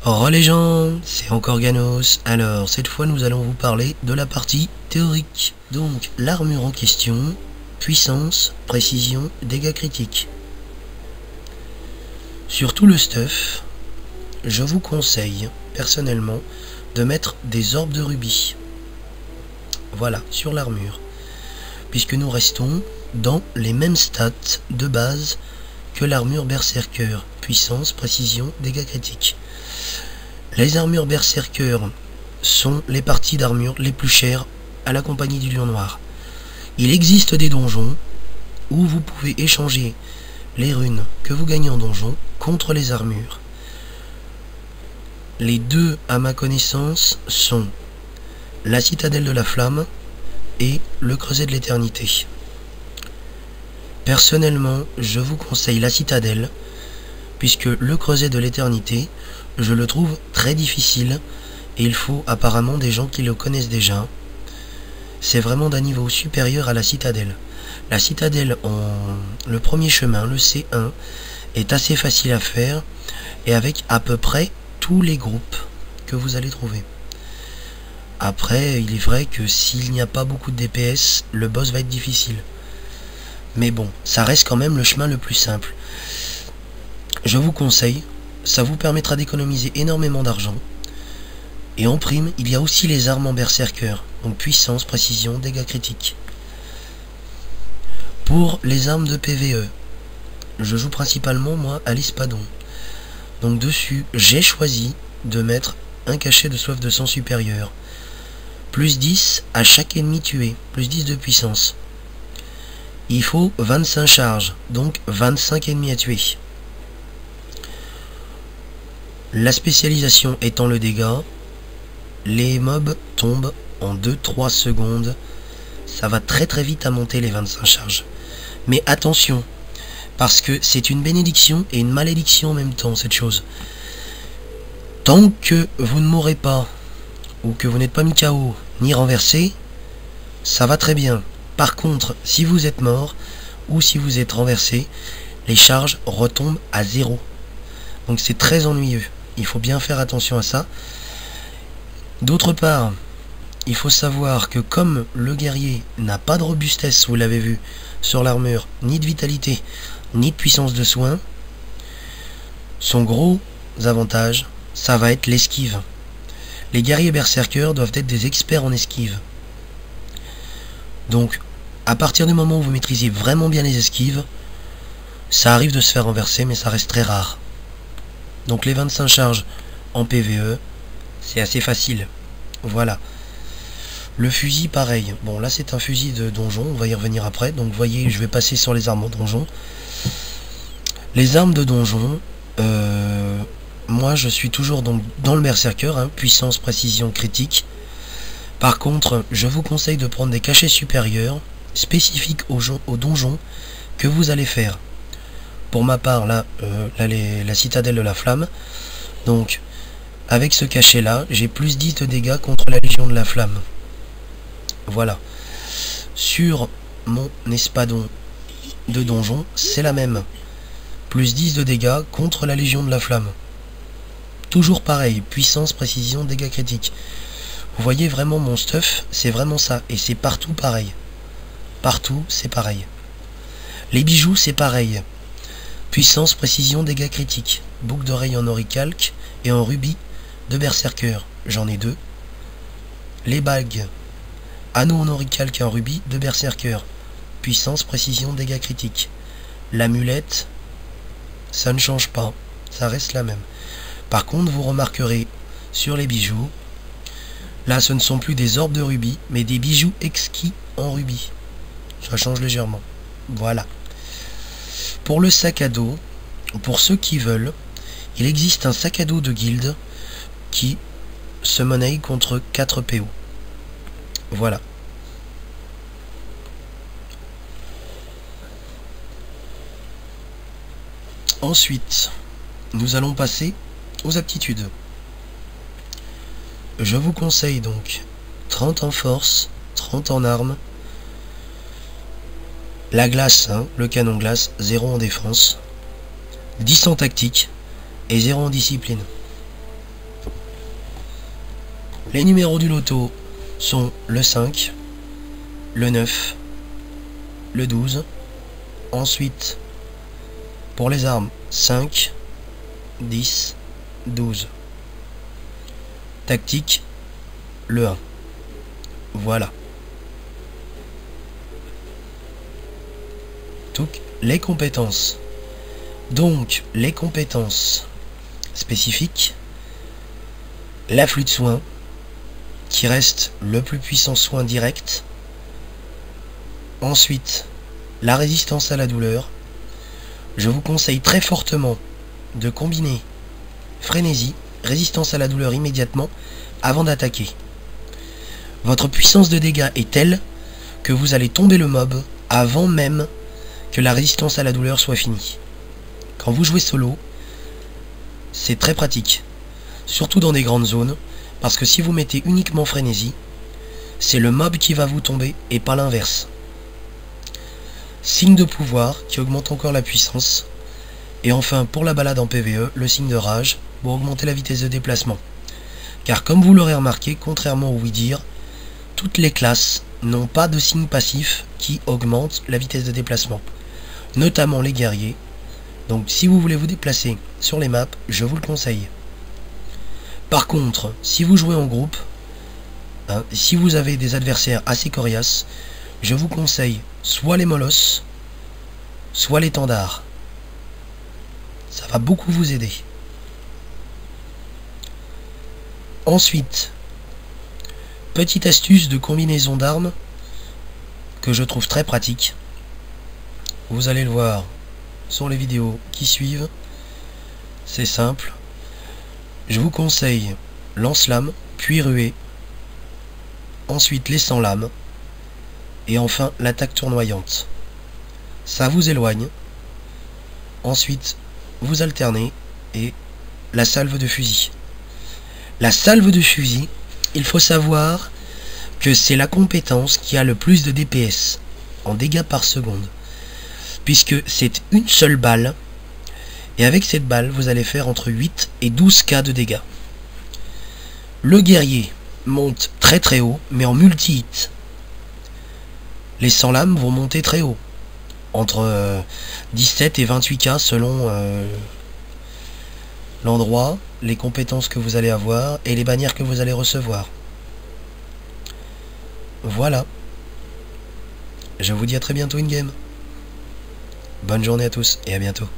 Re les gens, c'est encore Ganos. Alors, cette fois, nous allons vous parler de la partie théorique. Donc, l'armure en question, puissance, précision, dégâts critiques. Sur tout le stuff, je vous conseille, personnellement, de mettre des orbes de rubis. Voilà, sur l'armure. Puisque nous restons dans les mêmes stats de base que l'armure berserker. Puissance, précision, dégâts critiques. Les armures berserker sont les parties d'armure les plus chères à la compagnie du Lion Noir. Il existe des donjons où vous pouvez échanger les runes que vous gagnez en donjon contre les armures. Les deux, à ma connaissance, sont la citadelle de la flamme et le creuset de l'éternité. Personnellement, je vous conseille la citadelle, puisque le creuset de l'éternité, je le trouve très difficile, et il faut apparemment des gens qui le connaissent déjà. C'est vraiment d'un niveau supérieur à la citadelle. La citadelle, le premier chemin, le C1, est assez facile à faire, et avec à peu près tous les groupes que vous allez trouver. Après, il est vrai que s'il n'y a pas beaucoup de DPS, le boss va être difficile. Mais bon, ça reste quand même le chemin le plus simple. Je vous conseille, ça vous permettra d'économiser énormément d'argent. Et en prime, il y a aussi les armes en berserker, donc puissance, précision, dégâts critiques. Pour les armes de PvE, je joue principalement moi à l'Espadon. Donc dessus, j'ai choisi de mettre un cachet de soif de sang supérieur. Plus 10 à chaque ennemi tué, plus 10 de puissance. Il faut 25 charges, donc 25 ennemis à tuer. La spécialisation étant le dégât, les mobs tombent en 2-3 secondes. Ça va très très vite à monter les 25 charges. Mais attention, parce que c'est une bénédiction et une malédiction en même temps cette chose. Tant que vous ne mourrez pas, ou que vous n'êtes pas mis KO, ni renversé, ça va très bien. Par contre, si vous êtes mort, ou si vous êtes renversé, les charges retombent à 0. Donc c'est très ennuyeux. Il faut bien faire attention à ça. D'autre part, il faut savoir que comme le guerrier n'a pas de robustesse, vous l'avez vu, sur l'armure, ni de vitalité, ni de puissance de soin, son gros avantage, ça va être l'esquive. Les guerriers berserkers doivent être des experts en esquive. Donc, à partir du moment où vous maîtrisez vraiment bien les esquives, ça arrive de se faire renverser, mais ça reste très rare. Donc les 25 charges en PvE, c'est assez facile. Voilà. Le fusil, pareil. Bon, là c'est un fusil de donjon, on va y revenir après. Donc vous voyez, je vais passer sur les armes en donjon. Les armes de donjon, moi je suis toujours donc dans le berserker, hein, puissance, précision, critique. Par contre, je vous conseille de prendre des cachets supérieurs, spécifiques au donjon que vous allez faire. Pour ma part, là, la citadelle de la flamme. Donc, avec ce cachet-là, j'ai plus 10 de dégâts contre la légion de la flamme. Voilà. Sur mon espadon de donjon, c'est la même. Plus 10 de dégâts contre la légion de la flamme. Toujours pareil, puissance, précision, dégâts critiques. Vous voyez vraiment mon stuff, c'est vraiment ça. Et c'est partout pareil. Partout, c'est pareil. Les bijoux, c'est pareil. Puissance, précision, dégâts critiques. Boucle d'oreille en oricalque et en rubis de berserker. J'en ai 2. Les bagues. Anneau en oricalque et en rubis de berserker. Puissance, précision, dégâts critiques. L'amulette, ça ne change pas. Ça reste la même. Par contre, vous remarquerez sur les bijoux, là ce ne sont plus des orbes de rubis, mais des bijoux exquis en rubis. Ça change légèrement. Voilà. Pour le sac à dos, pour ceux qui veulent, il existe un sac à dos de guilde qui se monnaie contre 4 PO. Voilà. Ensuite, nous allons passer aux aptitudes. Je vous conseille donc 30 en force, 30 en armes, la glace, hein, le canon glace, 0 en défense, 10 en tactique et 0 en discipline. Les numéros du loto sont le 5, le 9, le 12. Ensuite, pour les armes, 5, 10, 12. Tactique, le 1. Voilà. Donc, les compétences. Donc, les compétences spécifiques. L'afflux de soins, qui reste le plus puissant soin direct. Ensuite, la résistance à la douleur. Je vous conseille très fortement de combiner frénésie, résistance à la douleur immédiatement avant d'attaquer. Votre puissance de dégâts est telle que vous allez tomber le mob avant même que la résistance à la douleur soit finie. Quand vous jouez solo, c'est très pratique, surtout dans des grandes zones, parce que si vous mettez uniquement frénésie, c'est le mob qui va vous tomber et pas l'inverse. Signe de pouvoir qui augmente encore la puissance. Et enfin, pour la balade en PvE, le signe de rage pour augmenter la vitesse de déplacement. Car comme vous l'aurez remarqué, contrairement au oui-dire, toutes les classes n'ont pas de signe passif qui augmente la vitesse de déplacement. Notamment les guerriers. Donc si vous voulez vous déplacer sur les maps, je vous le conseille. Par contre, si vous jouez en groupe, si vous avez des adversaires assez coriaces, je vous conseille soit les molosses, soit l'étendard. Ça va beaucoup vous aider. Ensuite, petite astuce de combinaison d'armes que je trouve très pratique. Vous allez le voir sur les vidéos qui suivent. C'est simple. Je vous conseille lance-lames, puis ruée. Ensuite les sans-lames. Et enfin l'attaque tournoyante. Ça vous éloigne. Ensuite vous alternez et la salve de fusil. La salve de fusil, il faut savoir que c'est la compétence qui a le plus de DPS en dégâts par seconde, puisque c'est une seule balle et avec cette balle vous allez faire entre 8 et 12k de dégâts. Le guerrier monte très très haut mais en multi-hit. Les sans-lames vont monter très haut, entre 17 et 28k selon l'endroit, les compétences que vous allez avoir et les bannières que vous allez recevoir. Voilà. Je vous dis à très bientôt in-game. Bonne journée à tous et à bientôt.